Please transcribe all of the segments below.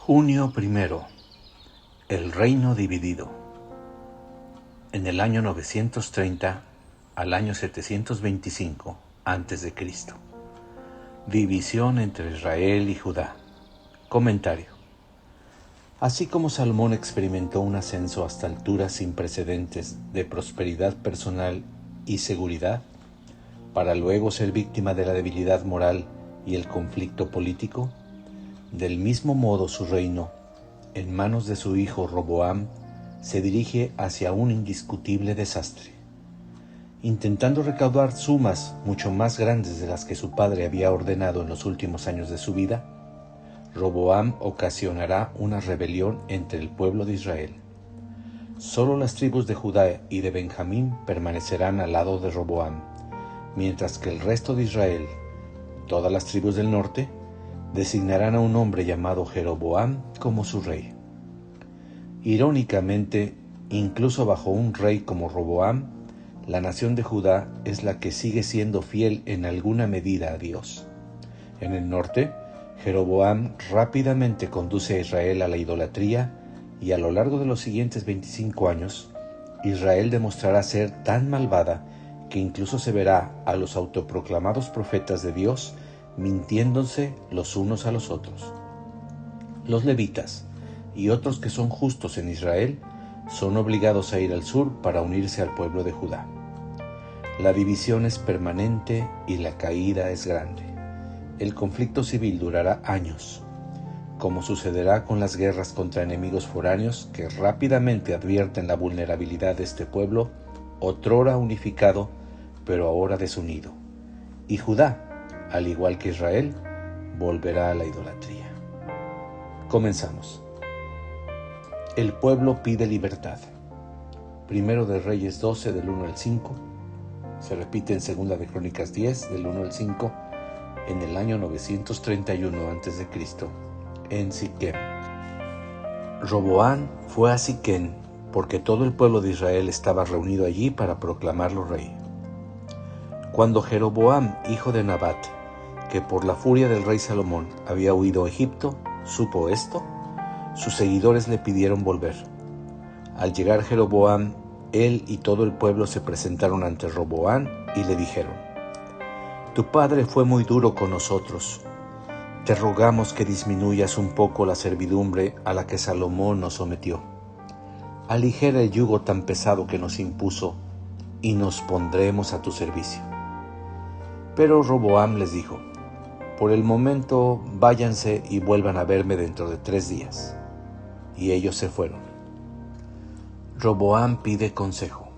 Junio 1. El reino dividido. En el año 930 al año 725 a.C. División entre Israel y Judá. Comentario. Así como Salomón experimentó un ascenso hasta alturas sin precedentes de prosperidad personal y seguridad, para luego ser víctima de la debilidad moral y el conflicto político, del mismo modo su reino, en manos de su hijo Roboam, se dirige hacia un indiscutible desastre. Intentando recaudar sumas mucho más grandes de las que su padre había ordenado en los últimos años de su vida, Roboam ocasionará una rebelión entre el pueblo de Israel. Solo las tribus de Judá y de Benjamín permanecerán al lado de Roboam, mientras que el resto de Israel, todas las tribus del norte, designarán a un hombre llamado Jeroboam como su rey. Irónicamente, incluso bajo un rey como Roboam, la nación de Judá es la que sigue siendo fiel en alguna medida a Dios. En el norte, Jeroboam rápidamente conduce a Israel a la idolatría y a lo largo de los siguientes 25 años, Israel demostrará ser tan malvada que incluso se verá a los autoproclamados profetas de Dios mintiéndose los unos a los otros. Los levitas y otros que son justos en Israel son obligados a ir al sur para unirse al pueblo de Judá. La división es permanente y la caída es grande. El conflicto civil durará años, como sucederá con las guerras contra enemigos foráneos que rápidamente advierten la vulnerabilidad de este pueblo, otrora unificado, pero ahora desunido. Y Judá, al igual que Israel, volverá a la idolatría. Comenzamos. El pueblo pide libertad. Primero de Reyes 12, del 1 al 5. Se repite en Segunda de Crónicas 10, del 1 al 5, en el año 931 a.C., en Siquem. Roboam fue a Siquem porque todo el pueblo de Israel estaba reunido allí para proclamarlo rey. Cuando Jeroboam, hijo de Nabat, que por la furia del rey Salomón había huido a Egipto, supo esto, sus seguidores le pidieron volver. Al llegar Jeroboam, él y todo el pueblo se presentaron ante Roboam y le dijeron: «Tu padre fue muy duro con nosotros. Te rogamos que disminuyas un poco la servidumbre a la que Salomón nos sometió. Aligera el yugo tan pesado que nos impuso y nos pondremos a tu servicio». Pero Roboam les dijo: «Por el momento váyanse y vuelvan a verme dentro de 3 días». Y ellos se fueron. Roboam pide consejo.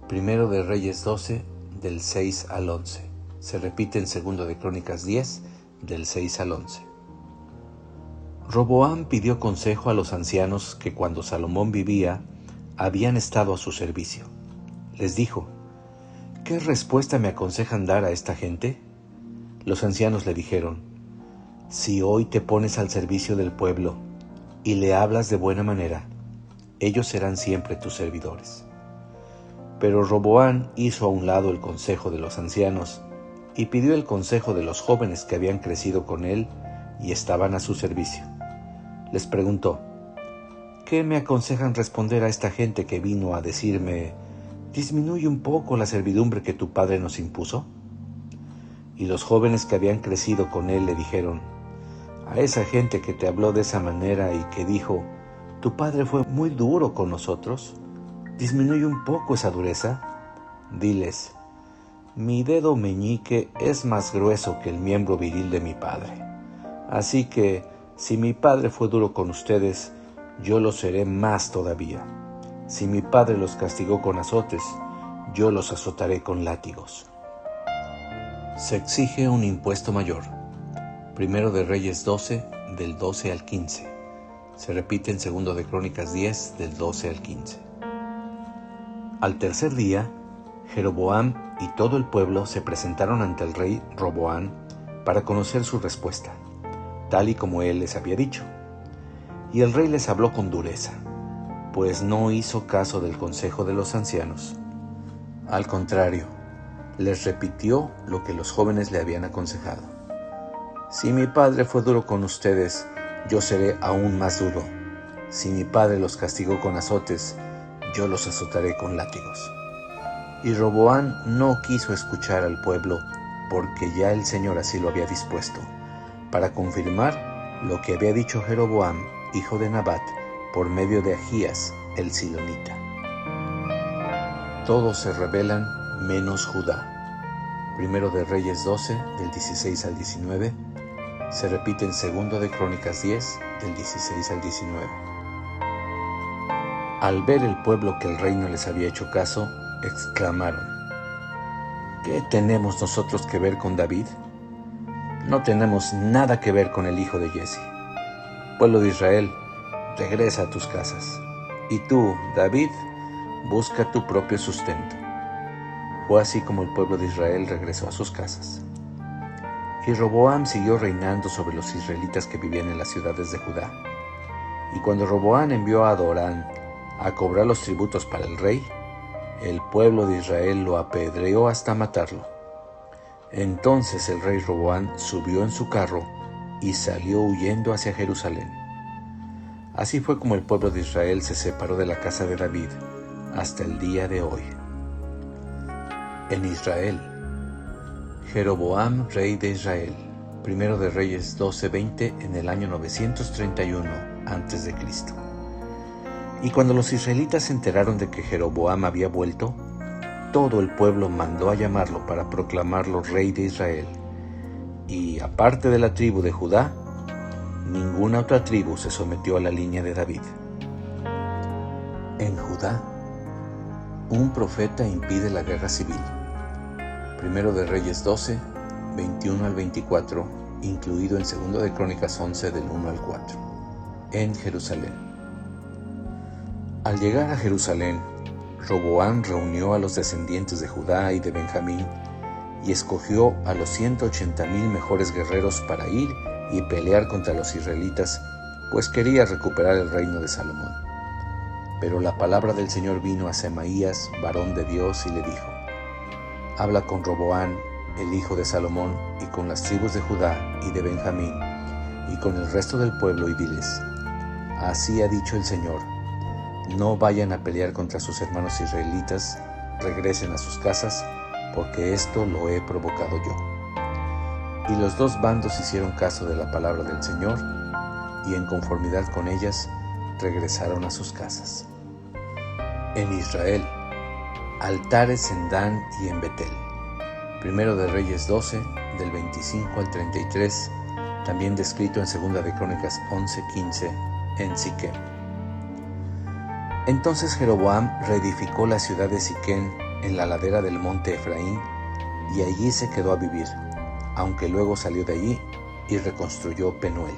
Primero de Reyes 12, del 6 al 11. Se repite en Segundo de Crónicas 10, del 6 al 11. Roboam pidió consejo a los ancianos que cuando Salomón vivía habían estado a su servicio. Les dijo: «¿Qué respuesta me aconsejan dar a esta gente?». Los ancianos le dijeron: «Si hoy te pones al servicio del pueblo y le hablas de buena manera, ellos serán siempre tus servidores». Pero Roboam hizo a un lado el consejo de los ancianos y pidió el consejo de los jóvenes que habían crecido con él y estaban a su servicio. Les preguntó: «¿Qué me aconsejan responder a esta gente que vino a decirme: disminuye un poco la servidumbre que tu padre nos impuso?». Y los jóvenes que habían crecido con él le dijeron: «A esa gente que te habló de esa manera y que dijo: tu padre fue muy duro con nosotros, disminuye un poco esa dureza, diles: mi dedo meñique es más grueso que el miembro viril de mi padre. Así que, si mi padre fue duro con ustedes, yo lo seré más todavía. Si mi padre los castigó con azotes, yo los azotaré con látigos». Se exige un impuesto mayor. Primero de Reyes 12, del 12 al 15. Se repite en Segundo de Crónicas 10, del 12 al 15. Al tercer día, Jeroboam y todo el pueblo se presentaron ante el rey Roboam para conocer su respuesta, tal y como él les había dicho. Y el rey les habló con dureza, pues no hizo caso del consejo de los ancianos. Al contrario, les repitió lo que los jóvenes le habían aconsejado. «Si mi padre fue duro con ustedes, yo seré aún más duro. Si mi padre los castigó con azotes, yo los azotaré con látigos. Y Roboam no quiso escuchar al pueblo, porque ya el Señor así lo había dispuesto, para confirmar lo que había dicho Jeroboam, hijo de Nabat, por medio de Ahías, el silonita. Todos se rebelan menos Judá. Primero de Reyes 12, del 16 al 19. Se repite en Segundo de Crónicas 10, del 16 al 19. Al ver el pueblo que el rey no les había hecho caso, exclamaron: ¿qué tenemos nosotros que ver con David? No tenemos nada que ver con el hijo de Jesse. Pueblo de Israel, regresa a tus casas. Y tú, David, busca tu propio sustento. Fue así como el pueblo de Israel regresó a sus casas. Y Roboam siguió reinando sobre los israelitas que vivían en las ciudades de Judá. Y cuando Roboam envió a Adorán a cobrar los tributos para el rey, el pueblo de Israel lo apedreó hasta matarlo. Entonces el rey Roboam subió en su carro y salió huyendo hacia Jerusalén. Así fue como el pueblo de Israel se separó de la casa de David hasta el día de hoy. En Israel, Jeroboam, rey de Israel, Primero de Reyes 12:20, en el año 931 a.C. Y cuando los israelitas se enteraron de que Jeroboam había vuelto, todo el pueblo mandó a llamarlo para proclamarlo rey de Israel. Y aparte de la tribu de Judá, ninguna otra tribu se sometió a la línea de David. En Judá, un profeta impide la guerra civil. Primero de Reyes 12, 21 al 24, incluido en Segundo de Crónicas 11, del 1 al 4. En Jerusalén. Al llegar a Jerusalén, Roboam reunió a los descendientes de Judá y de Benjamín y escogió a los 180,000 mejores guerreros para ir y pelear contra los israelitas, pues quería recuperar el reino de Salomón. Pero la palabra del Señor vino a Semaías, varón de Dios, y le dijo: habla con Roboam, el hijo de Salomón, y con las tribus de Judá y de Benjamín, y con el resto del pueblo, y diles: así ha dicho el Señor, no vayan a pelear contra sus hermanos israelitas, regresen a sus casas, porque esto lo he provocado yo. Y los dos bandos hicieron caso de la palabra del Señor, y en conformidad con ellas, regresaron a sus casas. En Israel, altares en Dan y en Betel. Primero de Reyes 12, del 25 al 33, también descrito en Segunda de Crónicas 11:15, en Siquem. Entonces Jeroboam reedificó la ciudad de Siquem en la ladera del monte Efraín, y allí se quedó a vivir, aunque luego salió de allí y reconstruyó Penuel.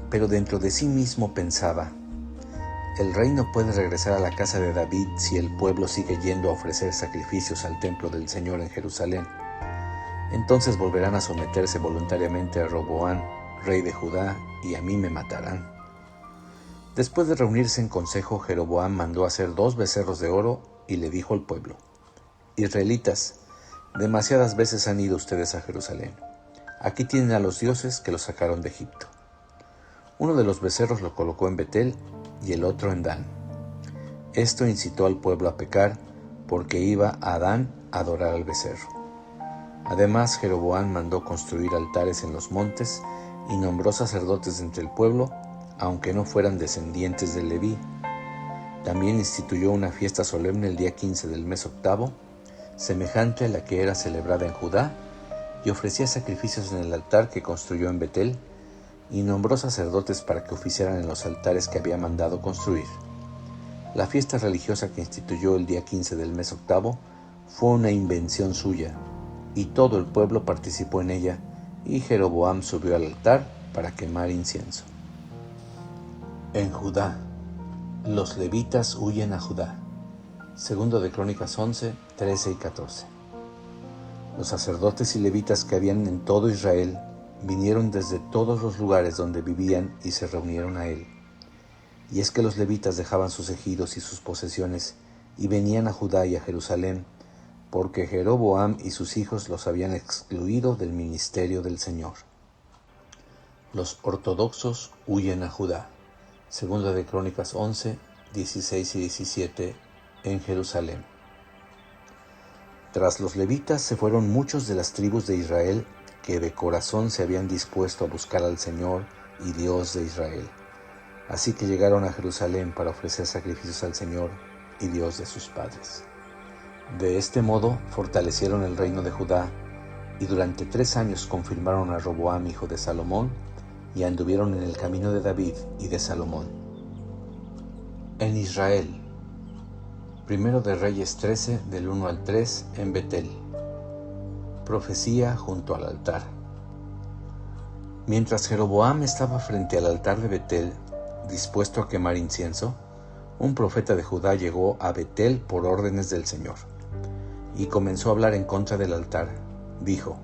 Pero dentro de sí mismo pensaba: el rey no puede regresar a la casa de David si el pueblo sigue yendo a ofrecer sacrificios al templo del Señor en Jerusalén. Entonces volverán a someterse voluntariamente a Roboam, rey de Judá, y a mí me matarán. Después de reunirse en consejo, Jeroboam mandó hacer 2 becerros de oro y le dijo al pueblo: israelitas, demasiadas veces han ido ustedes a Jerusalén. Aquí tienen a los dioses que los sacaron de Egipto. Uno de los becerros lo colocó en Betel y el otro en Dan. Esto incitó al pueblo a pecar, porque iba a Dan a adorar al becerro. Además, Jeroboam mandó construir altares en los montes y nombró sacerdotes entre el pueblo, aunque no fueran descendientes de Leví. También instituyó una fiesta solemne el día 15 del mes octavo, semejante a la que era celebrada en Judá, y ofrecía sacrificios en el altar que construyó en Betel, y nombró sacerdotes para que oficiaran en los altares que había mandado construir. La fiesta religiosa que instituyó el día 15 del mes octavo fue una invención suya, y todo el pueblo participó en ella, y Jeroboam subió al altar para quemar incienso. En Judá, los levitas huyen a Judá. Segundo de Crónicas 11, 13 y 14. Los sacerdotes y levitas que habían en todo Israel vinieron desde todos los lugares donde vivían y se reunieron a él. Y es que los levitas dejaban sus ejidos y sus posesiones y venían a Judá y a Jerusalén, porque Jeroboam y sus hijos los habían excluido del ministerio del Señor. Los ortodoxos huyen a Judá. Segunda de Crónicas 11, 16 y 17 en Jerusalén. Tras los levitas se fueron muchos de las tribus de Israel que de corazón se habían dispuesto a buscar al Señor y Dios de Israel. Así que llegaron a Jerusalén para ofrecer sacrificios al Señor y Dios de sus padres. De este modo fortalecieron el reino de Judá y durante 3 años confirmaron a Roboam, hijo de Salomón, y anduvieron en el camino de David y de Salomón. En Israel. Primero de Reyes 13, del 1 al 3, en Betel. Profecía junto al altar. Mientras Jeroboam estaba frente al altar de Betel, dispuesto a quemar incienso, un profeta de Judá llegó a Betel por órdenes del Señor, y comenzó a hablar en contra del altar. Dijo: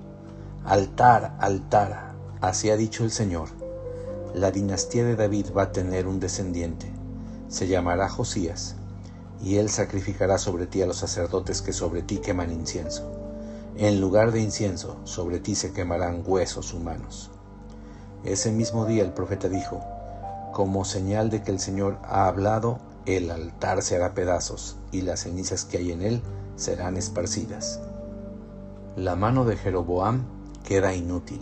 «Altar, altar, así ha dicho el Señor, la dinastía de David va a tener un descendiente, se llamará Josías, y él sacrificará sobre ti a los sacerdotes que sobre ti queman incienso. En lugar de incienso, sobre ti se quemarán huesos humanos». Ese mismo día el profeta dijo: «Como señal de que el Señor ha hablado, el altar se hará pedazos, y las cenizas que hay en él serán esparcidas». La mano de Jeroboam queda inútil.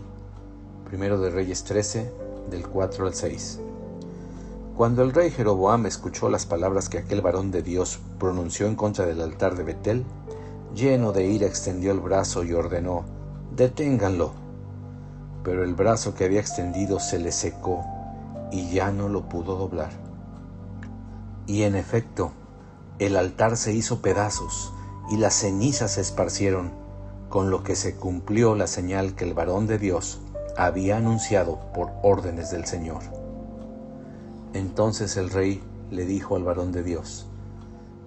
Primero de Reyes 13, del 4 al 6. Cuando el rey Jeroboam escuchó las palabras que aquel varón de Dios pronunció en contra del altar de Betel, lleno de ira extendió el brazo y ordenó: «Deténganlo». Pero el brazo que había extendido se le secó y ya no lo pudo doblar. Y en efecto, el altar se hizo pedazos y las cenizas se esparcieron, con lo que se cumplió la señal que el varón de Dios había anunciado por órdenes del Señor. Entonces el rey le dijo al varón de Dios: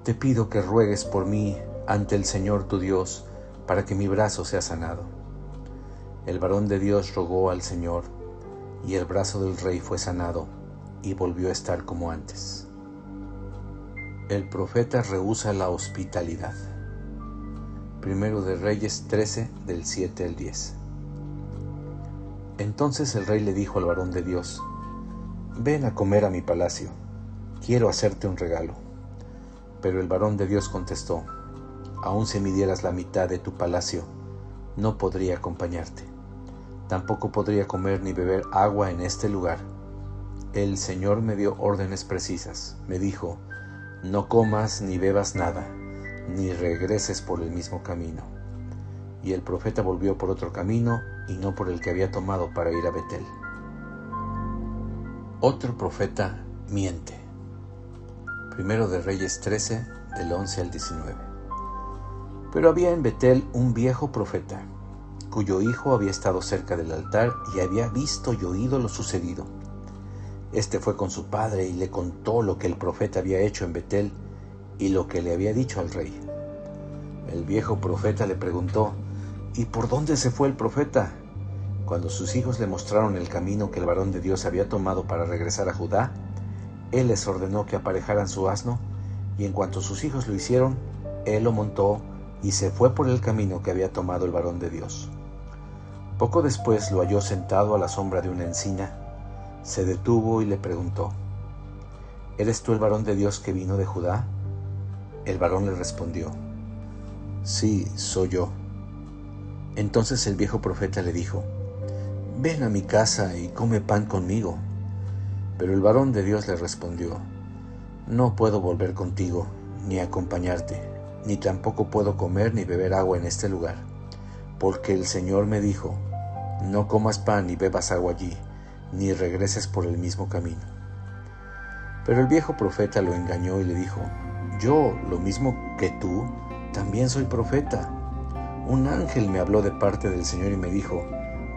«Te pido que ruegues por mí ante el Señor tu Dios, para que mi brazo sea sanado». El varón de Dios rogó al Señor, y el brazo del rey fue sanado, y volvió a estar como antes. El profeta rehúsa la hospitalidad. Primero de Reyes 13, del 7 al 10. Entonces el rey le dijo al varón de Dios: «Ven a comer a mi palacio, quiero hacerte un regalo». Pero el varón de Dios contestó: «Aun si me dieras la mitad de tu palacio, no podría acompañarte. Tampoco podría comer ni beber agua en este lugar. El Señor me dio órdenes precisas. Me dijo: no comas ni bebas nada, ni regreses por el mismo camino». Y el profeta volvió por otro camino, y no por el que había tomado para ir a Betel. Otro profeta miente. Primero de Reyes 13, del 11 al 19. Pero había en Betel un viejo profeta, cuyo hijo había estado cerca del altar y había visto y oído lo sucedido. Este fue con su padre y le contó lo que el profeta había hecho en Betel y lo que le había dicho al rey. El viejo profeta le preguntó: «¿Y por dónde se fue el profeta?». Cuando sus hijos le mostraron el camino que el varón de Dios había tomado para regresar a Judá, él les ordenó que aparejaran su asno, y en cuanto sus hijos lo hicieron, él lo montó y se fue por el camino que había tomado el varón de Dios. Poco después lo halló sentado a la sombra de una encina. Se detuvo y le preguntó: «¿Eres tú el varón de Dios que vino de Judá?». El varón le respondió: «Sí, soy yo». Entonces el viejo profeta le dijo: «Ven a mi casa y come pan conmigo». Pero el varón de Dios le respondió: «No puedo volver contigo, ni acompañarte, ni tampoco puedo comer ni beber agua en este lugar, porque el Señor me dijo: no comas pan ni bebas agua allí, ni regreses por el mismo camino». Pero el viejo profeta lo engañó y le dijo: «Yo, lo mismo que tú, también soy profeta. Un ángel me habló de parte del Señor y me dijo: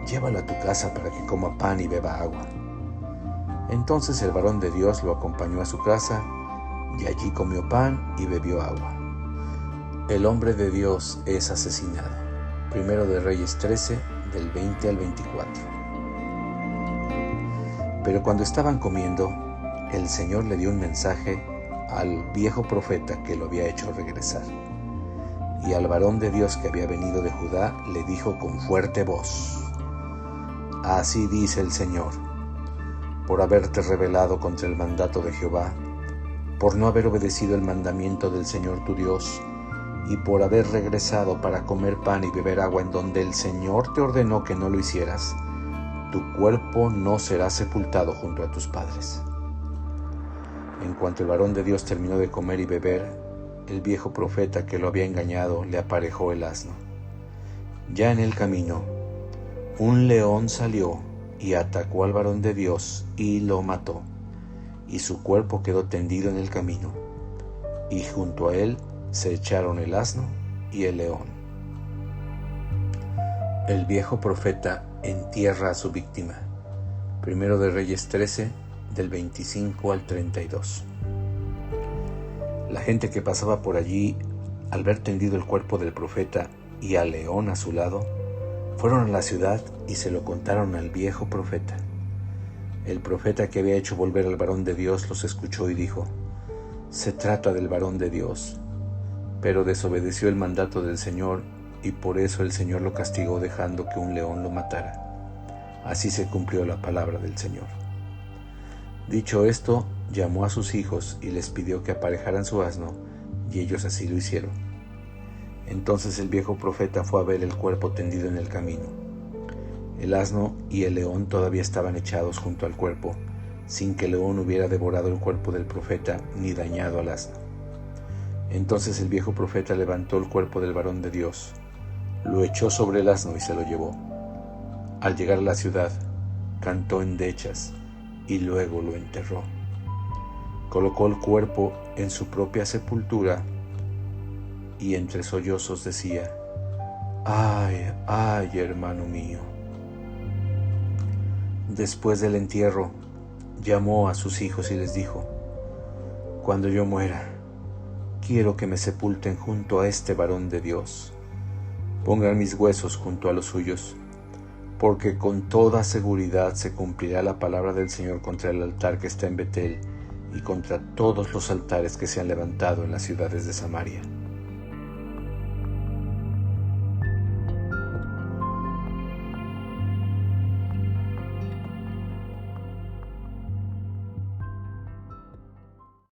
llévalo a tu casa para que coma pan y beba agua». Entonces el varón de Dios lo acompañó a su casa, y allí comió pan y bebió agua. El hombre de Dios es asesinado. Primero de Reyes 13, del 20 al 24. Pero cuando estaban comiendo, el Señor le dio un mensaje al viejo profeta que lo había hecho regresar. Y al varón de Dios que había venido de Judá le dijo con fuerte voz: «Así dice el Señor: por haberte rebelado contra el mandato de Jehová, por no haber obedecido el mandamiento del Señor tu Dios, y por haber regresado para comer pan y beber agua en donde el Señor te ordenó que no lo hicieras, tu cuerpo no será sepultado junto a tus padres. En cuanto el varón de Dios terminó de comer y beber, el viejo profeta que lo había engañado le aparejó el asno. Ya en el camino, un león salió y atacó al varón de Dios y lo mató, y su cuerpo quedó tendido en el camino, y junto a él se echaron el asno y el león. El viejo profeta entierra a su víctima. Primero de Reyes 13, del 25 al 32. La gente que pasaba por allí, al ver tendido el cuerpo del profeta y al león a su lado, fueron a la ciudad y se lo contaron al viejo profeta. El profeta que había hecho volver al varón de Dios los escuchó y dijo: se trata del varón de Dios, pero desobedeció el mandato del Señor y por eso el Señor lo castigó dejando que un león lo matara. Así se cumplió la palabra del Señor. Dicho esto, llamó a sus hijos y les pidió que aparejaran su asno, y ellos así lo hicieron. Entonces el viejo profeta fue a ver el cuerpo tendido en el camino. El asno y el león todavía estaban echados junto al cuerpo, sin que el león hubiera devorado el cuerpo del profeta ni dañado al asno. Entonces el viejo profeta levantó el cuerpo del varón de Dios, lo echó sobre el asno y se lo llevó. Al llegar a la ciudad, cantó endechas y luego lo enterró. Colocó el cuerpo en su propia sepultura y entre sollozos decía: ¡ay, ay, hermano mío! Después del entierro, llamó a sus hijos y les dijo: cuando yo muera, quiero que me sepulten junto a este varón de Dios. Pongan mis huesos junto a los suyos, porque con toda seguridad se cumplirá la palabra del Señor contra el altar que está en Betel y contra todos los altares que se han levantado en las ciudades de Samaria.